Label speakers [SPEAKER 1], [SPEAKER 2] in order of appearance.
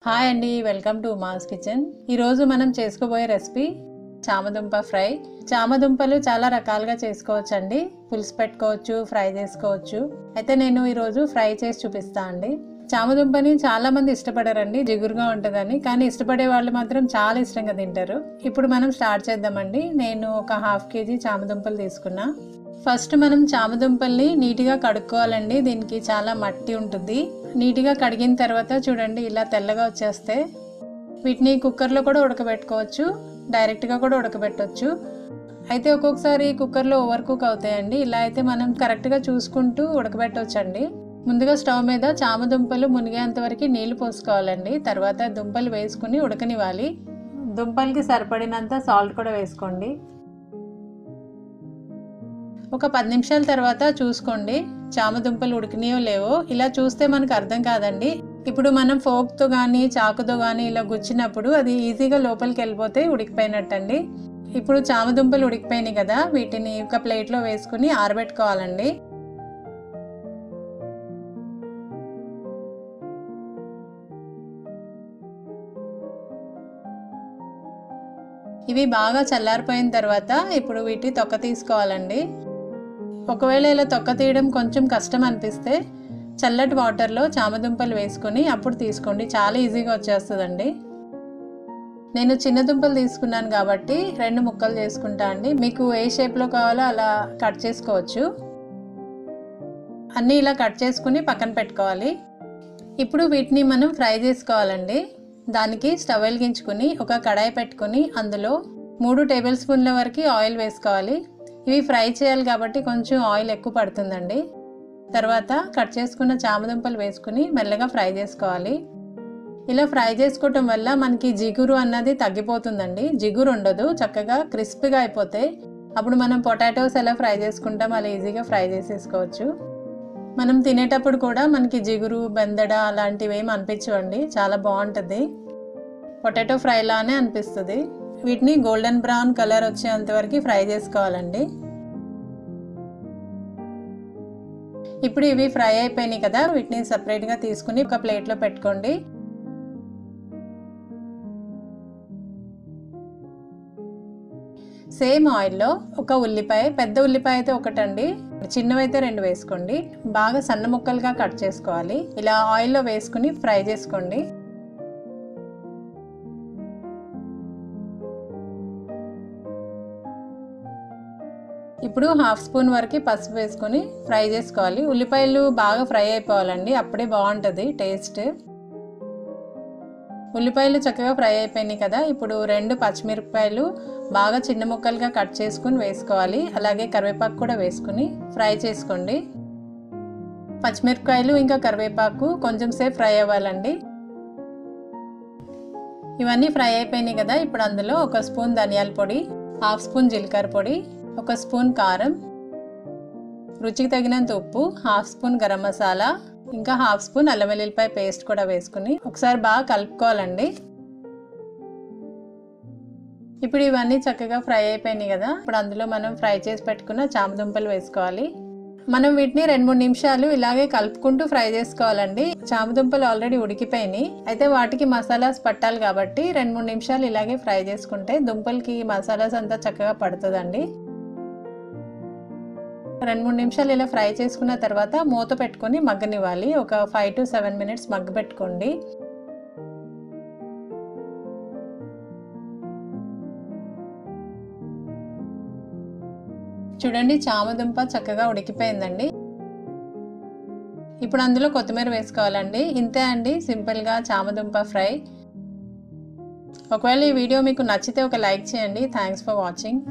[SPEAKER 1] Hi అండి, welcome to Uma's kitchen. ఈరోజు మనం చేసుకోబోయే రెసిపీ చామదుంప ఫ్రై. చామదుంపలు చాలా రకాలుగా చేసుకోవచ్చండి. పులుసు పెట్టుకోవచ్చు, ఫ్రై చేసుకోవచ్చు. అయితే నేను ఈరోజు ఫ్రై చేసి చూపిస్తాను అండి. చామదుంపని చాలా మంది ఇష్టపడరండి, జిగురుగా ఉంటుందని. కానీ ఇష్టపడే వాళ్ళు మాత్రం చాలా ఇష్టంగా తింటారు. ఇప్పుడు మనం స్టార్ట్ చేద్దామండి. నేను ఒక 1/2 kg చామదుంపలు తీసుకున్నా. ఫస్ట్ మనం చామదుంపల్ని నీట్గా కడుక్కోవాలండి. దీనికి చాలా మట్టి ఉంటుంది. నీట్గా కడిగిన తర్వాత చూడండి, ఇలా తెల్లగా వచ్చేస్తే వీటిని కుక్కర్లో కూడా ఉడకబెట్టుకోవచ్చు, డైరెక్ట్గా కూడా ఉడకబెట్టవచ్చు. అయితే ఒక్కొక్కసారి కుక్కర్లో ఓవర్ కుక్ అవుతాయండి. ఇలా అయితే మనం కరెక్ట్గా చూసుకుంటూ ఉడకబెట్టవచ్చండి. ముందుగా స్టవ్ మీద చామదుంపలు మునిగేంత వరకు నీళ్లు పోసుకోవాలండి. తర్వాత దుంపలు వేసుకుని ఉడకనివ్వాలి. దుంపలకి సరిపడినంత సాల్ట్ కూడా వేసుకోండి. ఒక 10 నిమిషాల తర్వాత చూసుకోండి చామదుంపలు ఉడికినాయో లేవో. ఇలా చూస్తే మనకు అర్థం కాదండి. ఇప్పుడు మనం ఫోక్తో కానీ చాకుతో కానీ ఇలా గుచ్చినప్పుడు అది ఈజీగా లోపలికి వెళ్ళిపోతే ఉడికిపోయినట్టండి. ఇప్పుడు చామదుంపలు ఉడికిపోయినాయి కదా, వీటిని ఒక ప్లేట్లో వేసుకుని ఆరబెట్టుకోవాలండి. ఇవి బాగా చల్లారిపోయిన తర్వాత ఇప్పుడు వీటి తొక్క తీసుకోవాలండి. ఒకవేళ ఇలా తొక్క తీయడం కొంచెం కష్టం అనిపిస్తే చల్లటి వాటర్లో చామదుంపలు వేసుకొని అప్పుడు తీసుకోండి. చాలా ఈజీగా వచ్చేస్తుందండి. నేను చిన్న దుంపలు తీసుకున్నాను కాబట్టి 2 ముక్కలు చేసుకుంటా అండి. మీకు ఏ షేప్లో కావాలో అలా కట్ చేసుకోవచ్చు. అన్నీ ఇలా కట్ చేసుకుని పక్కన పెట్టుకోవాలి. ఇప్పుడు వీటిని మనం ఫ్రై చేసుకోవాలండి. దానికి స్టవ్ వెలిగించుకుని ఒక కడాయి పెట్టుకుని అందులో 3 టేబుల్ స్పూన్ల వరకు ఆయిల్ వేసుకోవాలి. ఇవి ఫ్రై చేయాలి కాబట్టి కొంచెం ఆయిల్ ఎక్కువ పడుతుందండి. తర్వాత కట్ చేసుకున్న చామదుంపలు వేసుకుని మెల్లగా ఫ్రై చేసుకోవాలి. ఇలా ఫ్రై చేసుకోవటం వల్ల మనకి జిగురు అన్నది తగ్గిపోతుందండి. జిగురు ఉండదు, చక్కగా క్రిస్పీగా అయిపోతే అప్పుడు మనం పొటాటోస్ ఎలా ఫ్రై చేసుకుంటాం అలా ఈజీగా ఫ్రై చేసేసుకోవచ్చు. మనం తినేటప్పుడు కూడా మనకి జిగురు బెందడ అలాంటివి ఏమి అనిపించవండి. చాలా బాగుంటుంది, పొటాటో ఫ్రై లానే అనిపిస్తుంది. వీటిని గోల్డెన్ బ్రౌన్ కలర్ వచ్చేంత వరకు ఫ్రై చేసుకోవాలండి. ఇప్పుడు ఇవి ఫ్రై అయిపోయినాయి కదా, వీటిని సపరేట్గా తీసుకుని ఒక ప్లేట్లో పెట్టుకోండి. సేమ్ ఆయిల్లో ఒక ఉల్లిపాయ, పెద్ద ఉల్లిపాయ అయితే ఒకటండి, చిన్నవైతే 2 వేసుకోండి. బాగా సన్న ముక్కలుగా కట్ చేసుకోవాలి. ఇలా ఆయిల్లో వేసుకుని ఫ్రై చేసుకోండి. ఇప్పుడు 1/2 స్పూన్ వరకు పసుపు వేసుకొని ఫ్రై చేసుకోవాలి. ఉల్లిపాయలు బాగా ఫ్రై అయిపోవాలండి, అప్పుడే బాగుంటుంది టేస్ట్. ఉల్లిపాయలు చక్కగా ఫ్రై అయిపోయినాయి కదా, ఇప్పుడు 2 పచ్చిమిరపకాయలు బాగా చిన్న ముక్కలుగా కట్ చేసుకుని వేసుకోవాలి. అలాగే కరివేపాకు కూడా వేసుకుని ఫ్రై చేసుకోండి. పచ్చిమిరపకాయలు ఇంకా కరివేపాకు కొంచెం సేపు ఫ్రై అవ్వాలండి. ఇవన్నీ ఫ్రై అయిపోయినాయి కదా, ఇప్పుడు అందులో 1 స్పూన్ ధనియాల పొడి, 1/2 స్పూన్ జీలకర్ర పొడి, 1 స్పూన్ కారం, రుచికి తగినంత ఉప్పు, 1/2 స్పూన్ గరం మసాలా, ఇంకా 1/2 స్పూన్ అల్లం వెల్లుల్లిపాయ పేస్ట్ కూడా వేసుకుని ఒకసారి బాగా కలుపుకోవాలండి. ఇప్పుడు ఇవన్నీ చక్కగా ఫ్రై అయిపోయినాయి కదా, ఇప్పుడు అందులో మనం ఫ్రై చేసి పెట్టుకున్న చామదుంపలు వేసుకోవాలి. మనం వీటిని 2-3 నిమిషాలు ఇలాగే కలుపుకుంటూ ఫ్రై చేసుకోవాలండి. చామదుంపలు ఆల్రెడీ ఉడికిపోయినాయి, అయితే వాటికి మసాలాస్ పట్టాలి కాబట్టి 2-3 నిమిషాలు ఇలాగే ఫ్రై చేసుకుంటే దుంపలకి మసాలాస్ అంతా చక్కగా పడుతుందండి. 2-3 నిమిషాలు ఇలా ఫ్రై చేసుకున్న తర్వాత మూత పెట్టుకొని మగ్గనివ్వాలి. ఒక 5 to 7 minutes మగ్గ పెట్టుకోండి. చూడండి, చామదుంప చక్కగా ఉడికిపోయిందండి. ఇప్పుడు అందులో కొత్తిమీర వేసుకోవాలండి. ఇంతే అండి, సింపుల్గా చామదుంప ఫ్రై. ఒకవేళ ఈ వీడియో మీకు నచ్చితే ఒక లైక్ చేయండి. Thanks for watching.